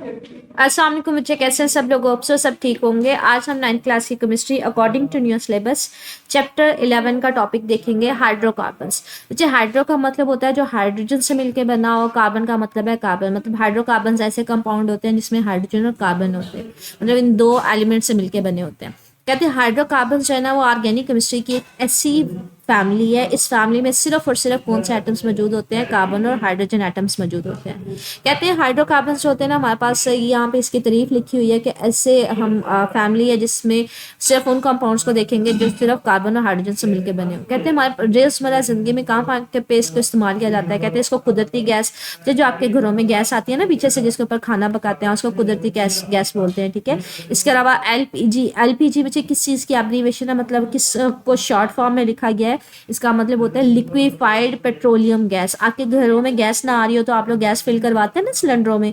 अस्सलाम वालेकुम बच्चे, कैसे हैं सब लोग? होप सो सब ठीक होंगे। आज हम 9th क्लास की chemistry according to new syllabus chapter 11 का टॉपिक देखेंगे, हाइड्रोकार्बन्स। बच्चे, हाइड्रो का मतलब होता है जो हाइड्रोजन से मिलकर बना हो, कार्बन का मतलब है कार्बन। मतलब हाइड्रोकार्बन्स ऐसे कंपाउंड होते हैं जिसमें हाइड्रोजन और कार्बन होते हैं, मतलब इन दो एलिमेंट से मिलकर बने होते हैं। कहते हैं हाइड्रोकार्बन्स जो है ना वो ऑर्गेनिक केमिस्ट्री की एक ऐसी फैमिली है, इस फैमिली में सिर्फ और सिर्फ कौन से एटम्स मौजूद होते हैं? कार्बन और हाइड्रोजन एटम्स मौजूद होते हैं। कहते हैं हाइड्रोकार्बन्स जो होते हैं ना, हमारे पास यहाँ पे इसकी तारीफ लिखी हुई है कि ऐसे हम फैमिली है जिसमें सिर्फ उन कंपाउंड्स को देखेंगे जो सिर्फ कार्बन और हाइड्रोजन से मिलकर बने हो। कहते हैं हमारे रोजमर्रा जिंदगी में कहाँ पे इसको इस्तेमाल किया जाता है? कहते हैं इसको कुदरती गैस, जो आपके घरों में गैस आती है ना पीछे से जिसके ऊपर खाना पकाते हैं, उसको कुदरती गैस बोलते हैं। ठीक है, इसके अलावा एलपीजी बच्चे किस चीज़ की एब्रीविएशन है, मतलब किस को शॉर्ट फॉर्म में लिखा गया है? इसका मतलब होता है लिक्विफाइड पेट्रोलियम गैस। आपके घरों में गैस ना आ रही हो तो आप लोग गैस फिल करवाते हैं ना सिलेंडरों में।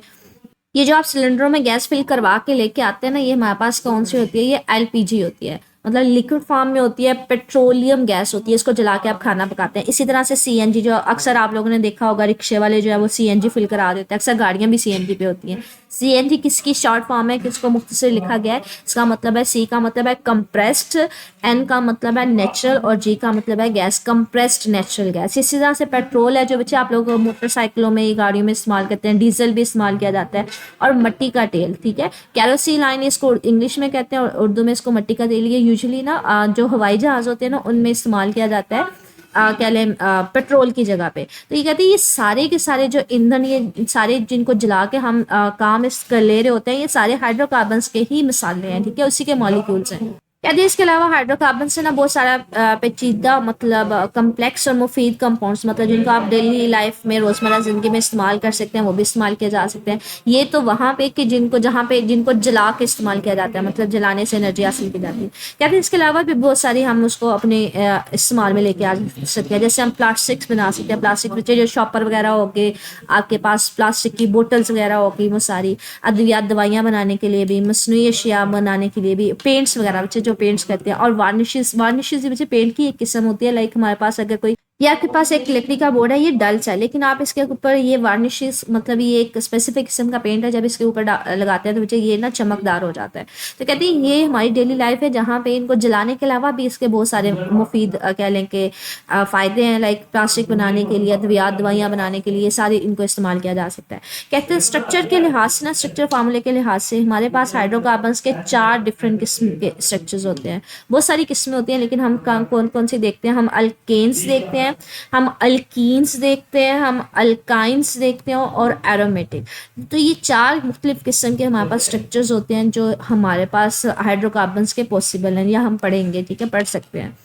ये जो आप सिलेंडरों में गैस फिल करवा के लेके आते हैं ना, ये हमारे पास कौन सी होती है? ये एलपीजी होती है, मतलब लिक्विड फॉर्म में होती है, पेट्रोलियम गैस होती है। इसको जला के आप खाना पकाते हैं। इसी तरह से सीएनजी, जो अक्सर आप लोगों ने देखा होगा रिक्शे वाले जो है वो सीएनजी फिल करा देते हैं। अक्सर गाड़ियां भी सीएनजी पे होती हैं। सीएनजी किसकी शॉर्ट फॉर्म है, किसको मुख्तसर लिखा गया है? इसका मतलब है, सी का मतलब है कंप्रेस्ड, एन का मतलब है नेचुरल और जी का मतलब है गैस, कंप्रेस्ड नेचुरल गैस। इसी तरह से पेट्रोल है जो बच्चे आप लोग मोटरसाइकिलों में, गाड़ियों में इस्तेमाल करते हैं। डीजल भी इस्तेमाल किया जाता है। और मट्टी का तेल, ठीक है, कैरोसिन इसको इंग्लिश में कहते हैं और उर्दू में इसको मट्टी का तेल। ये यूजुअली ना जो हवाई जहाज होते हैं ना उनमें इस्तेमाल किया जाता है, क्या लें, पेट्रोल की जगह पे। तो ये कहते हैं ये सारे के सारे जो ईंधन, ये सारे जिनको जला के हम काम इस कर ले रहे होते हैं, ये सारे हाइड्रोकार्बन्स के ही मिसालें हैं। ठीक है, उसी के मॉलिक्यूल्स हैं। कहते हैं इसके अलावा हाइड्रोकार्बन से ना बहुत सारा पेचीदा, मतलब कम्प्लेक्स और मुफीद कंपाउंड्स, मतलब जिनको आप डेली लाइफ में रोजमर्रा जिंदगी में इस्तेमाल कर सकते हैं, वो भी इस्तेमाल किए जा सकते हैं। ये तो वहाँ पे कि जिनको जला के इस्तेमाल किया जाता है, मतलब जलाने से एनर्जी हासिल की जाती है। कहते हैं इसके अलावा भी बहुत सारी हम उसको अपने इस्तेमाल में लेके आ सकते हैं। जैसे हम प्लास्टिक्स बना सकते हैं, प्लास्टिक बच्चे जो शॉपर वगैरह हो गए, आपके पास प्लास्टिक की बोटल्स वगैरह हो गई, वो सारी अद्वियात दवाइयाँ बनाने के लिए भी, मसनूई अशिया बनाने के लिए भी, पेंट्स वगैरह बच्चे पेंट्स करते हैं। और वार्निशेस बच्चे पेंट की एक किस्म होती है। लाइक हमारे पास अगर कोई, ये आपके पास एक लकड़ी का बोर्ड है, ये डल्स है, लेकिन आप इसके ऊपर ये वार्निशेस, मतलब ये एक स्पेसिफिक किस्म का पेंट है, जब इसके ऊपर लगाते हैं तो बच्चे ये ना चमकदार हो जाता है। तो कहते हैं ये हमारी डेली लाइफ है जहाँ पे इनको जलाने के अलावा भी इसके बहुत सारे मुफीद कह लें कि फ़ायदे हैं। लाइक प्लास्टिक बनाने के लिए, अद्वियात दवाइयाँ बनाने के लिए, सारे इनको इस्तेमाल किया जा सकता है। कहते हैं स्ट्रक्चर के लिहाज से ना, स्ट्रक्चर फार्मूले के लिहाज से हमारे पास हाइड्रोकार्बन्स के 4 डिफरेंट किस्म के स्ट्रक्चर्स होते हैं। बहुत सारी किस्में होती हैं, लेकिन हम कौन कौन सी देखते हैं? हम अल्केन्स देखते हैं, हम अल्कीन्स देखते हैं, हम अल्काइंस देखते हैं और एरोमेटिक। तो ये 4 मुख्तलिफ किस्म के हमारे पास स्ट्रक्चर्स होते हैं जो हमारे पास हाइड्रोकार्बन्स के पॉसिबल हैं, या हम पढ़ेंगे। ठीक है, पढ़ सकते हैं।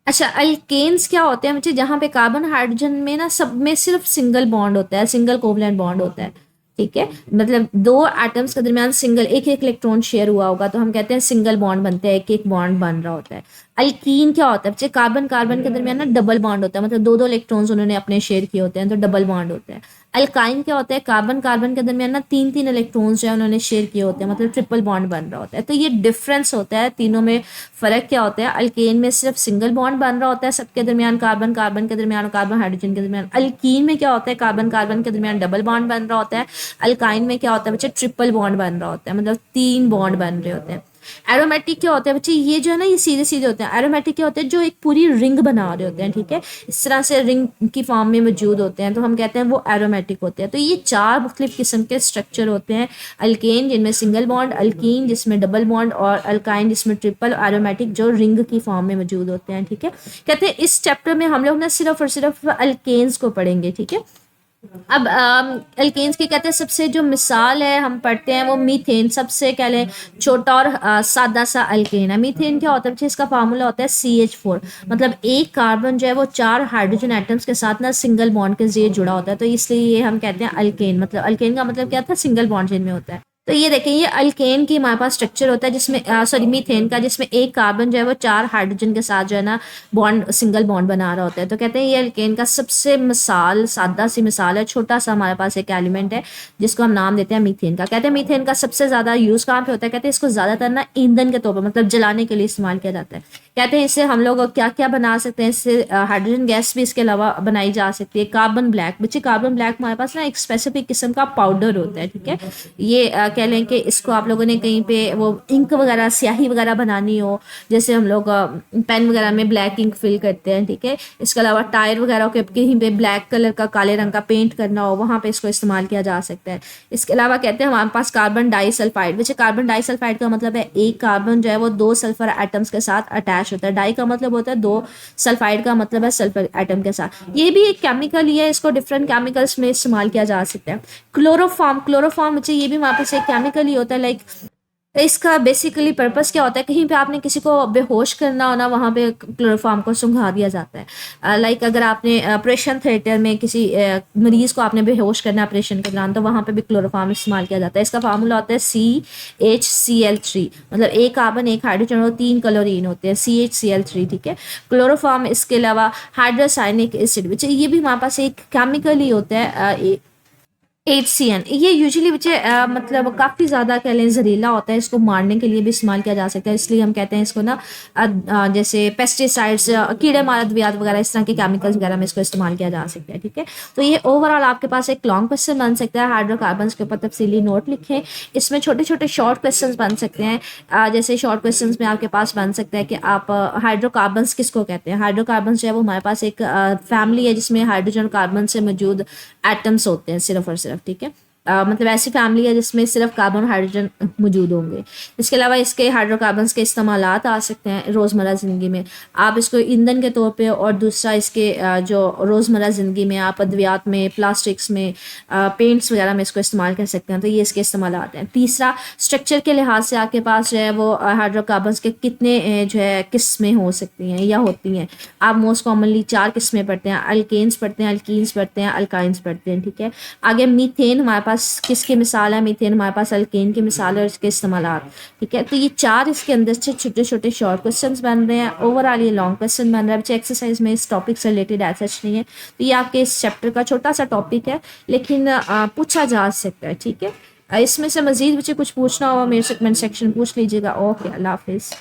अच्छा, अल्केन्स क्या होते हैं बच्चे? जहाँ पे कार्बन हाइड्रोजन में ना सब में सिर्फ सिंगल बॉन्ड होता है, सिंगल कोवलेंट बॉन्ड होता है। ठीक है, मतलब 2 एटम्स के दरमियान सिंगल एक इलेक्ट्रॉन शेयर हुआ होगा तो हम कहते हैं सिंगल बॉन्ड बनते हैं, एक बॉन्ड बन रहा होता है। अल्कीन क्या होता है बच्चे? कार्बन कार्बन के दरमियान ना डबल बॉन्ड होता है, मतलब 2 इलेक्ट्रॉन्स उन्होंने अपने शेयर किए होते हैं तो डबल बॉन्ड होता है। अल्काइन क्या होता है? कार्बन कार्बन के दरमियान ना 3 इलेक्ट्रॉन्स जो है उन्होंने शेयर किए होते हैं, मतलब ट्रिपल बॉन्ड बन रहा होता है। तो ये डिफरेंस होता है, तीनों में फ़र्क क्या होता है? अल्केन में सिर्फ सिंगल बॉन्ड बन रहा होता है सबके दरमियान, कार्बन कार्बन के दरमियान और कार्बन हाइड्रोजन के दरमियान। अल्कीन में क्या होता है? कार्बन कार्बन के दरमियान डबल बॉन्ड बन रहा होता है। अल्काइन में क्या होता है बच्चे? ट्रिपल बॉन्ड बन रहा होता है, मतलब 3 बॉन्ड बन रहे होते हैं। एरोमेटिक क्या होता है बच्चे? ये जो है ना ये सीधे सीधे होते हैं। एरोमेटिक क्या होते हैं? जो एक पूरी रिंग बना रहे होते हैं। ठीक है, इस तरह से रिंग की फॉर्म में मौजूद होते हैं, तो हम कहते हैं वो एरोमेटिक होते हैं। तो ये 4 मुख्तलिफ किस्म के स्ट्रक्चर होते हैं। अल्केन जिनमें सिंगल बॉन्ड, अल्कीन जिसमें डबल बॉन्ड, और अल्काइन जिसमें ट्रिपल, एरोमेटिक जो रिंग की फॉर्म में मौजूद होते हैं। ठीक है, कहते हैं इस चैप्टर में हम लोग ना सिर्फ और सिर्फ अल्केन्स को पढ़ेंगे। ठीक है, अब अल्केन्स की कहते हैं सबसे जो मिसाल है हम पढ़ते हैं वो मीथेन, सबसे कह लें छोटा और सादा सा अल्केन है। मीथेन क्या होता है? इसका फार्मूला होता है CH4, मतलब एक कार्बन जो है वो 4 हाइड्रोजन एटम्स के साथ ना सिंगल बॉन्ड के जरिए जुड़ा होता है, तो इसलिए ये हम कहते हैं अल्केन। मतलब अल्केन का मतलब क्या था? सिंगल बॉन्ड जिनमें होता है। तो ये देखें, ये अल्केन की हमारे पास स्ट्रक्चर होता है जिसमें सॉरी मीथेन का, जिसमें एक कार्बन जो है वो 4 हाइड्रोजन के साथ जो है ना बॉन्ड, सिंगल बॉन्ड बना रहा होता है। तो कहते हैं ये अल्केन का सबसे मिसाल, सादा सी मिसाल है। छोटा सा हमारे पास एक एलिमेंट है जिसको हम नाम देते हैं मीथेन का। कहते हैं मीथेन का सबसे ज़्यादा यूज़ कहाँ पे होता है? कहते हैं इसको ज़्यादातर ना ईंधन के तौर पर, मतलब जलाने के लिए इस्तेमाल किया जाता है। कहते हैं इससे हम लोग क्या क्या बना सकते हैं, इससे हाइड्रोजन गैस भी इसके अलावा बनाई जा सकती है। कार्बन ब्लैक, बच्चे कार्बन ब्लैक हमारे पास ना एक स्पेसिफिक किस्म का पाउडर होता है, ठीक है। ये कह लें कि इसको आप लोगों ने कहीं पे वो इंक वगैरह स्याही वगैरह बनानी हो, जैसे हम लोग पेन वगैरह में ब्लैक इंक फिल करते हैं, ठीक है। इसके अलावा टायर वगैरह के कहीं पे ब्लैक कलर का, काले रंग का पेंट करना हो, वहाँ पे इसको इस्तेमाल किया जा सकता है। इसके अलावा कहते हैं हमारे पास कार्बन डाइसल्फाइड, वैसे कार्बन डाइसल्फाइड का मतलब है एक कार्बन जो है वो 2 सल्फर एटम्स के साथ अटैच होता है। डाई का मतलब होता है 2, सल्फाइड का मतलब है सल्फर एटम के साथ। ये भी एक केमिकल ही है, इसको डिफरेंट केमिकल्स में इस्तेमाल किया जा सकता है। क्लोरोफॉर्म, क्लोरोफॉर्म बच्चे ये भी वहाँ पे से एक केमिकल ही होता है। लाइक इसका बेसिकली पर्पस क्या होता है, कहीं पे आपने किसी को बेहोश करना हो ना, वहाँ पे क्लोरोफॉर्म को सुंघा दिया जाता है। लाइक अगर आपने ऑपरेशन थिएटर में किसी मरीज को आपने बेहोश करना है ऑपरेशन के दौरान, तो वहाँ पे भी क्लोरोफॉर्म इस्तेमाल किया जाता है। इसका फार्मूला होता है CHCl3, मतलब एक कार्बन एक हाइड्रोजन और 3 क्लोरीन होते हैं, CHCl3, ठीक है। क्लोरोफॉर्म इसके अलावा हाइड्रोसाइनिक एसिड, ये भी हमारे पास एक केमिकल ही होता है। HCN, ये यूजुअली बच्चे मतलब काफ़ी ज़्यादा कह लें जहरीला होता है, इसको मारने के लिए भी इस्तेमाल किया जा सकता है, इसलिए हम कहते हैं इसको ना जैसे पेस्टिसाइड्स, कीड़े मार अद्वियात वगैरह, इस तरह के केमिकल्स वगैरह में इसको इस्तेमाल किया जा सकता है, ठीक है। तो ये ओवरऑल आपके पास एक लॉन्ग क्वेश्चन बन सकता है, हाइड्रोकार्बन्स के ऊपर तफसीली नोट लिखें। इसमें छोटे छोटे शॉर्ट क्वेश्चन बन सकते हैं, जैसे शॉर्ट क्वेश्चन में आपके पास बन सकता है कि आप हाइड्रोकार्बन्स किसको कहते हैं। हाइड्रोकार्बन्स जो है वो हमारे पास एक फैमिली है जिसमें हाइड्रोजन कार्बन से मौजूद एटम्स होते हैं सिर्फ और सिर्फ, ठीक है। मतलब ऐसी फैमिली है जिसमें सिर्फ कार्बन और हाइड्रोजन मौजूद होंगे। इसके अलावा इसके हाइड्रोकार्बन्स के इस्तेमालात आ सकते हैं रोज़मर्रा ज़िंदगी में, आप इसको ईंधन के तौर पे, और दूसरा इसके जो रोज़मर्रा ज़िंदगी में आप अद्वियात में, प्लास्टिक्स में, पेंट्स वगैरह में इसको इस्तेमाल कर सकते हैं, तो ये इसके इस्तेमालात हैं। तीसरा, स्ट्रक्चर के लिहाज से आपके पास जो है वो हाइड्रोकार्बन्स के कितने जो है किस्में हो सकती हैं या होती हैं। आप मोस्ट कॉमनली 4 किस्में पढ़ते हैं, अल्केन्स पढ़ते हैं, अल्कीन्स पढ़ते हैं, अल्काइंस पढ़ते हैं, ठीक है। आगे मीथेन हमारे पास किसकी मिसाल है, मीथेन हमारे पास अल्केन की मिसाल है और इसके इस्तेमालात, ठीक है। तो ये 4 इसके अंदर से छोटे छोटे शॉर्ट क्वेश्चंस बन रहे हैं, ओवरऑल ये लॉन्ग क्वेश्चन बन रहा है। बच्चे एक्सरसाइज में इस टॉपिक से रिलेटेड ऐसा नहीं है, तो ये आपके इस चैप्टर का छोटा सा टॉपिक है, लेकिन पूछा जा सकता है, ठीक है। इसमें से मजीद बच्चे कुछ पूछना हो मेरे से कमेंट सेक्शन पूछ लीजिएगा। ओके, अल्लाह हाफिज़।